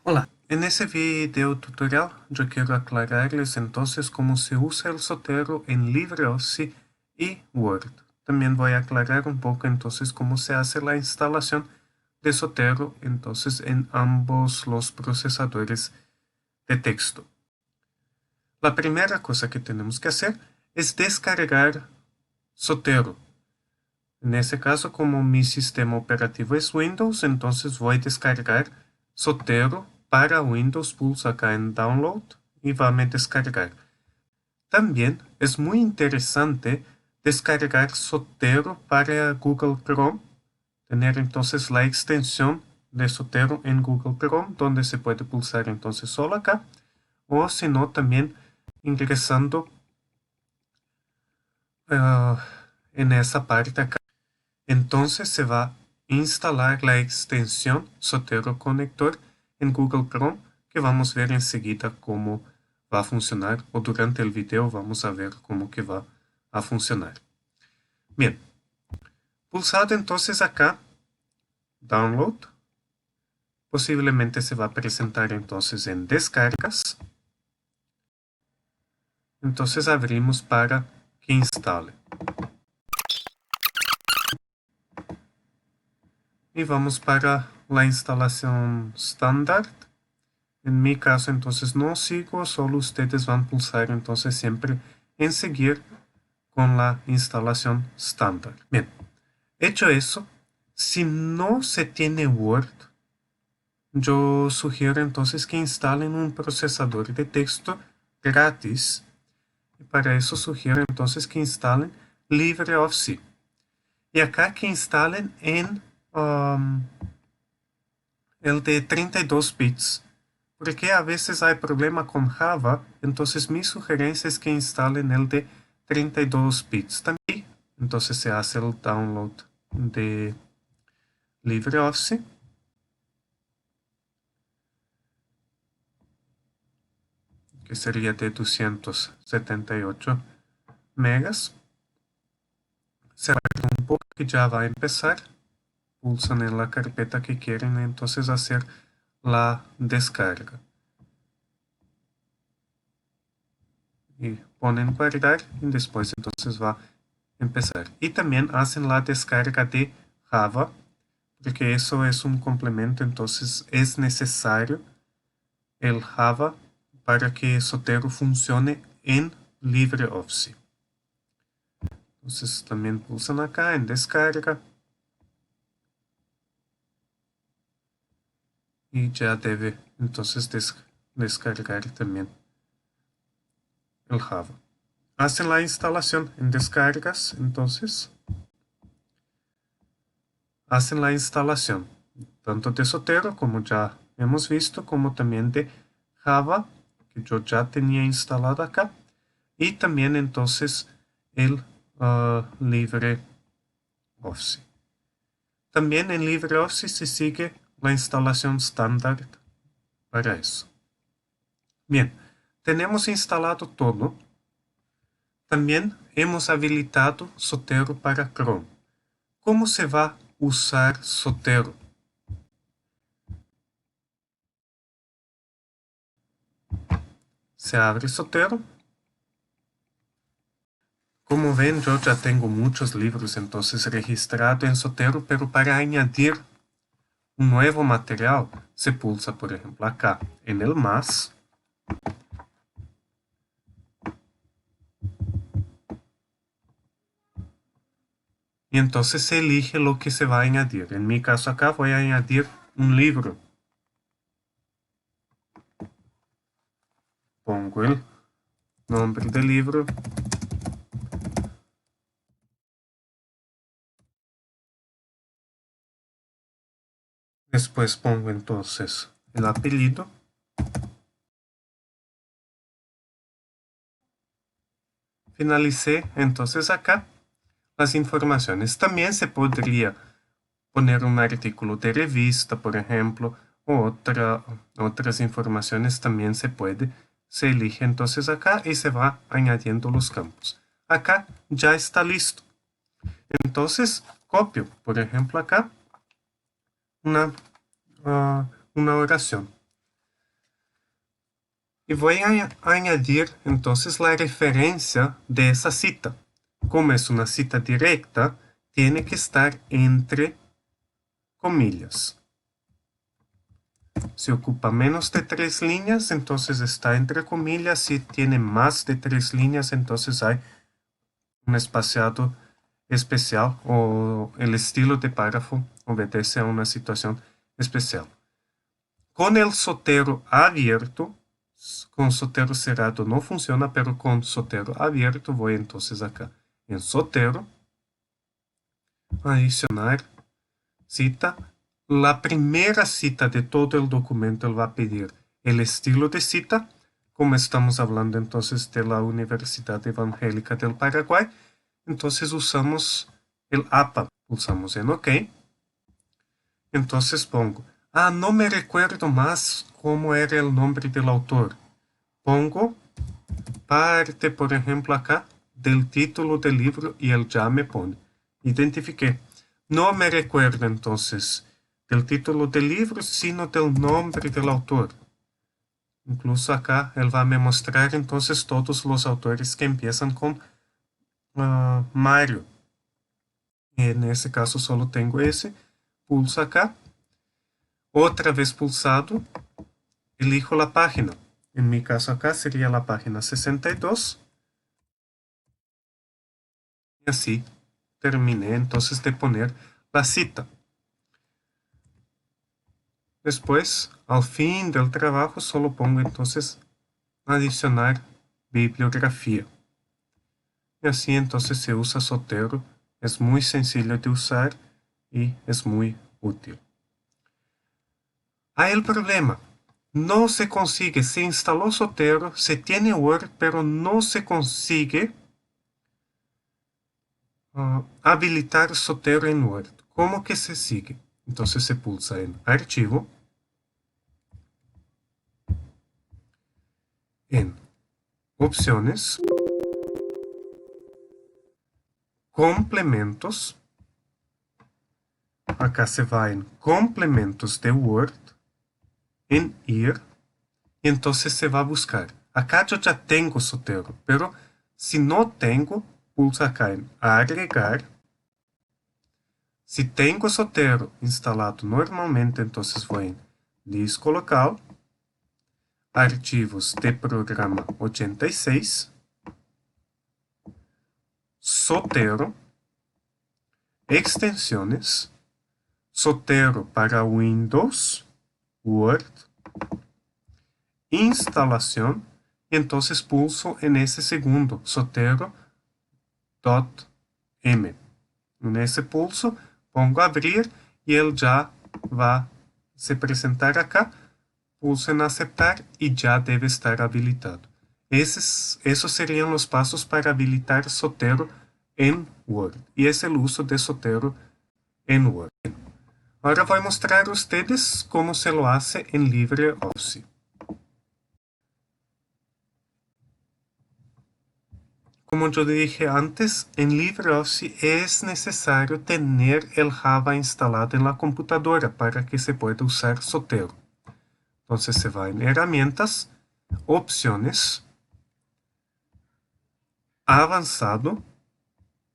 Hola, en ese video tutorial yo quiero aclararles entonces cómo se usa el Zotero en LibreOffice y Word. También voy a aclarar un poco entonces cómo se hace la instalación de Zotero entonces en ambos los procesadores de texto. La primera cosa que tenemos que hacer es descargar Zotero. En ese caso, como mi sistema operativo es Windows, entonces voy a descargar Zotero para Windows. Pulso acá en Download y va a me descargar. También es muy interesante descargar Zotero para Google Chrome. Tener entonces la extensión de Zotero en Google Chrome, donde se puede pulsar entonces solo acá. O si no, también ingresando en esa parte acá. Entonces se va a instalar la extensión Zotero Conector en Google Chrome, que vamos a ver enseguida cómo va a funcionar, o durante el video vamos a ver cómo que va a funcionar. Bien, pulsado entonces acá, Download, posiblemente se va a presentar entonces en Descargas. Entonces abrimos para que instale. Y vamos para la instalación estándar. En mi caso, entonces no sigo, solo ustedes van a pulsar entonces siempre en seguir con la instalación estándar. Bien, hecho eso, si no se tiene Word, yo sugiero entonces que instalen un procesador de texto gratis. Y para eso sugiero entonces que instalen LibreOffice. Y acá que instalen en el de 32 bits. Porque a veces hay problema con Java, entonces mi sugerencia es que instalen el de 32 bits también. Entonces se hace el download de LibreOffice. Que sería de 278 megas. Se abre un poco que ya va a empezar. Pulsan en la carpeta que quieren entonces hacer la descarga. Y ponen guardar y después entonces va a empezar. Y también hacen la descarga de Java, porque eso es un complemento, entonces es necesario el Java para que Zotero funcione en LibreOffice. Entonces también pulsan acá en descarga y ya debe entonces descargar también el Java. Hacen la instalación en descargas, entonces hacen la instalación tanto de Zotero, como ya hemos visto, como también de Java, que yo ya tenía instalado acá, y también entonces el LibreOffice. También en LibreOffice se sigue la instalación estándar para eso. Bien, tenemos instalado todo. También hemos habilitado Zotero para Chrome. ¿Cómo se va a usar Zotero? Se abre Zotero. Como ven, yo ya tengo muchos libros entonces registrados en Zotero, pero para añadir un nuevo material se pulsa, por ejemplo, acá en el más. Y entonces se elige lo que se va a añadir. En mi caso acá voy a añadir un libro. Pongo el nombre del libro. Después pongo entonces el apellido. Finalicé entonces acá las informaciones. También se podría poner un artículo de revista, por ejemplo, o otras informaciones también se puede. Se elige entonces acá y se va añadiendo los campos. Acá ya está listo. Entonces copio, por ejemplo, acá una oración. y voy a añadir entonces la referencia de esa cita. Como es una cita directa, tiene que estar entre comillas. Si ocupa menos de 3 líneas, entonces está entre comillas. Si tiene más de 3 líneas, entonces hay un espaciado especial o el estilo de párrafo obedece a una situación especial. Con el sotero abierto, con sotero cerrado no funciona, pero con sotero abierto voy entonces acá en sotero, adicionar cita. La primera cita de todo el documento él va a pedir el estilo de cita, como estamos hablando entonces de la Universidad Evangélica del Paraguay, entonces usamos el APA, pulsamos en OK. Entonces pongo, no me recuerdo más cómo era el nombre del autor. Pongo parte, por ejemplo, acá, del título del libro y él ya me pone. Identifiqué. No me recuerdo entonces del título del libro, sino del nombre del autor. Incluso acá él va a me mostrar entonces todos los autores que empiezan con Mario. En ese caso solo tengo ese. Pulso acá. Otra vez pulsado, elijo la página. En mi caso acá sería la página 62. Y así terminé entonces de poner la cita. Después, al fin del trabajo, solo pongo entonces adicionar bibliografía. Y así entonces se usa Zotero. Es muy sencillo de usar y es muy útil. Hay el problema. No se consigue, se instaló Zotero, se tiene Word, pero no se consigue habilitar Zotero en Word. ¿Cómo que se sigue? Entonces se pulsa en Archivo, en Opciones, Complementos. Acá se va en Complementos de Word, en Ir, y entonces se va a buscar. Acá yo ya tengo Zotero, pero si no tengo, pulsa acá en Agregar. Si tengo Zotero instalado normalmente, entonces voy en Disco Local, Archivos de Programa 86, Zotero, Extensiones, Zotero para Windows, Word, Instalación, y entonces pulso en ese segundo, Zotero.m. En ese pulso pongo abrir y él ya va a se presentar acá. Pulso en aceptar y ya debe estar habilitado. Esos serían los pasos para habilitar Zotero en Word. Y es el uso de Zotero en Word. Ahora voy a mostrar a ustedes cómo se lo hace en LibreOffice. Como yo dije antes, en LibreOffice es necesario tener el Java instalado en la computadora para que se pueda usar Zotero. Entonces se va en Herramientas, Opciones, Avanzado,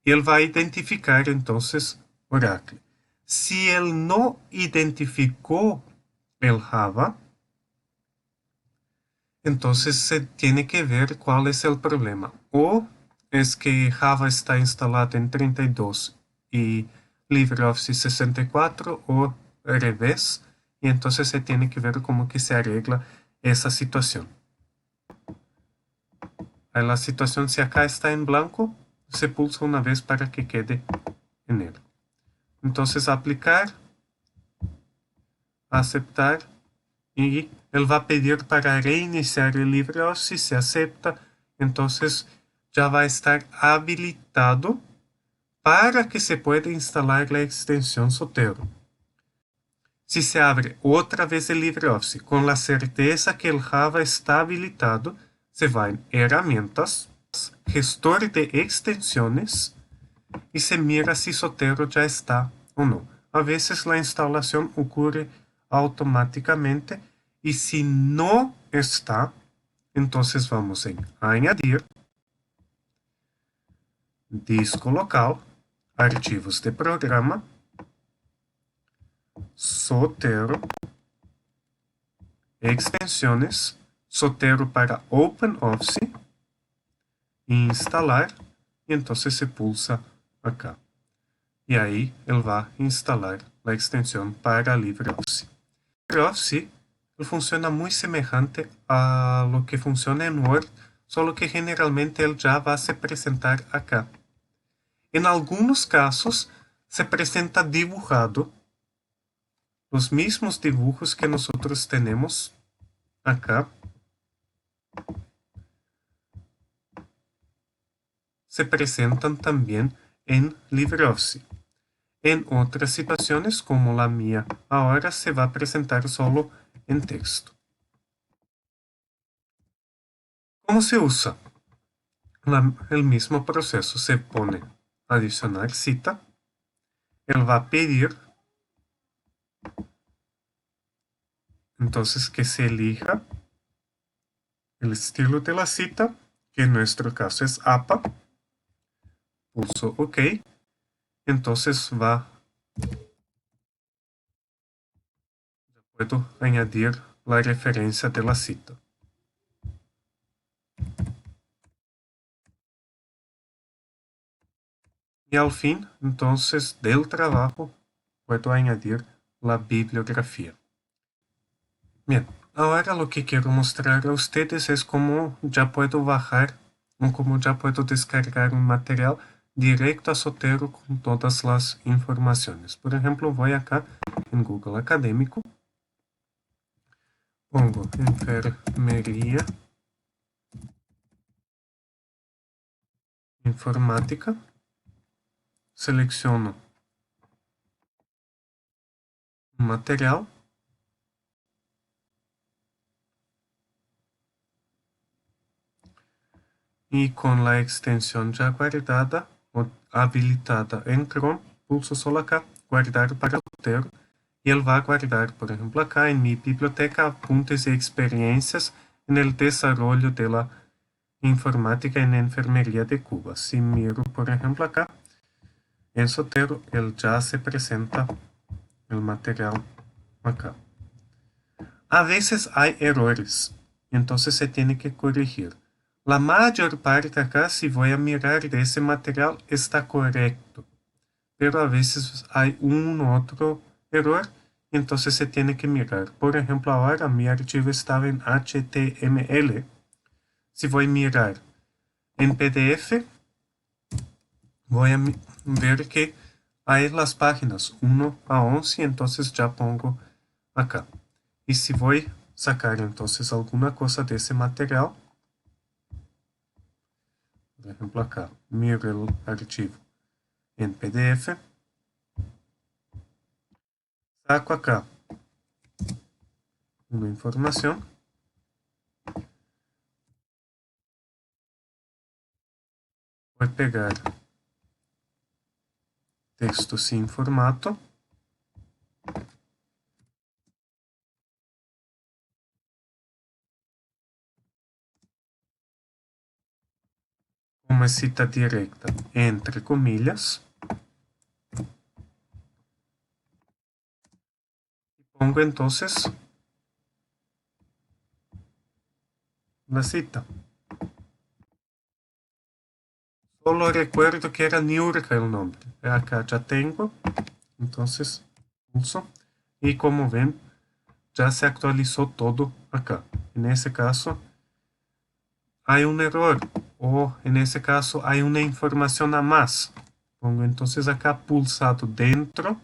y él va a identificar entonces Oracle. Si él no identificó el Java, entonces se tiene que ver cuál es el problema. O es que Java está instalado en 32 y LibreOffice 64 o al revés. Y entonces se tiene que ver cómo que se arregla esa situación. La situación, si acá está en blanco, se pulsa una vez para que quede en él. Entonces aplicar, aceptar, y él va a pedir para reiniciar el LibreOffice. Si se acepta, entonces ya va a estar habilitado para que se pueda instalar la extensión Zotero. Si se abre otra vez el LibreOffice con la certeza que el Java está habilitado, se va en Herramientas, Gestor de Extensiones, y se mira si Zotero ya está o no. A veces la instalación ocurre automáticamente y si no está, Entonces vamos en añadir, disco local, archivos de programa, Zotero, extensiones, Zotero para OpenOffice, instalar, y entonces se pulsa acá. Y ahí él va a instalar la extensión para LibreOffice. LibreOffice funciona muy semejante a lo que funciona en Word, solo que generalmente él ya va a se presentar acá. En algunos casos se presenta dibujado, los mismos dibujos que nosotros tenemos acá se presentan también en LibreOffice. En otras situaciones, como la mía ahora, se va a presentar solo en texto. ¿Cómo se usa? El mismo proceso. Se pone adicionar cita. Él va a pedir entonces que se elija el estilo de la cita, que en nuestro caso es APA. Pulso OK. Entonces puedo añadir la referencia de la cita. Y al fin, entonces, del trabajo, puedo añadir la bibliografía. Bien, ahora lo que quiero mostrar a ustedes es cómo ya puedo bajar o cómo ya puedo descargar un material directo a Zotero con todas las informaciones. Por ejemplo, voy acá en Google Académico, pongo enfermería informática, selecciono material, y con la extensión ya guardada o habilitada en Chrome, pulso solo acá, guardar para Zotero, y él va a guardar, por ejemplo, acá en mi biblioteca apuntes y experiencias en el desarrollo de la informática en enfermería de Cuba. Si miro, por ejemplo, acá, en Zotero, él ya se presenta el material acá. A veces hay errores, entonces se tiene que corregir. La mayor parte acá, si voy a mirar de ese material, está correcto. Pero a veces hay un otro error, entonces se tiene que mirar. Por ejemplo, ahora mi archivo estaba en HTML. Si voy a mirar en PDF, voy a ver que hay las páginas 1 a 11, entonces ya pongo acá. Y si voy a sacar entonces alguna cosa de ese material, por ejemplo acá, miro el archivo en PDF, saco acá una información, voy a pegar texto sin formato, uma cita directa entre comillas, y pongo entonces la cita. Solo recuerdo que era Niurka el nombre. Acá ya tengo, entonces pulso, y como ven, ya se actualizó todo acá. En ese caso, hay un error, o en ese caso hay una información a más. Pongo entonces acá pulsado dentro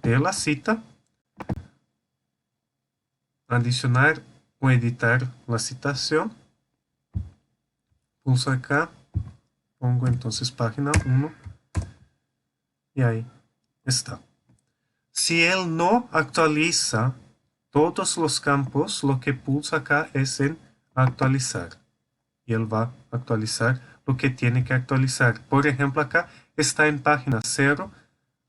de la cita, adicionar o editar la citación. Pulso acá, pongo entonces página 1 y ahí está. Si él no actualiza todos los campos, lo que pulsa acá es en actualizar. Y él va a actualizar lo que tiene que actualizar. Por ejemplo, acá está en página 0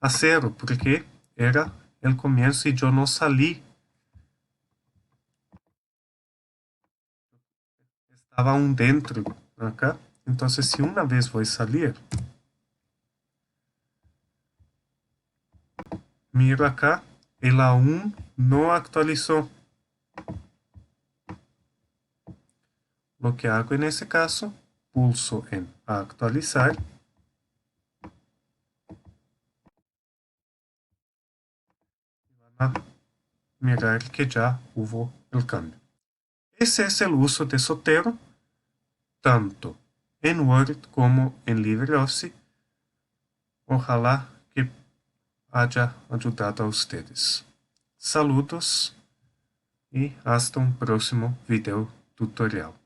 a 0, porque era el comienzo y yo no salí. estaba un dentro acá. Entonces, si una vez voy a salir, miro acá, él aún no actualizó. Lo que hago en ese caso, pulso en actualizar. Van a mirar que ya hubo el cambio. Ese es el uso de Zotero, tanto en Word como en LibreOffice. Ojalá que haya ayudado a ustedes. Saludos y hasta un próximo video tutorial.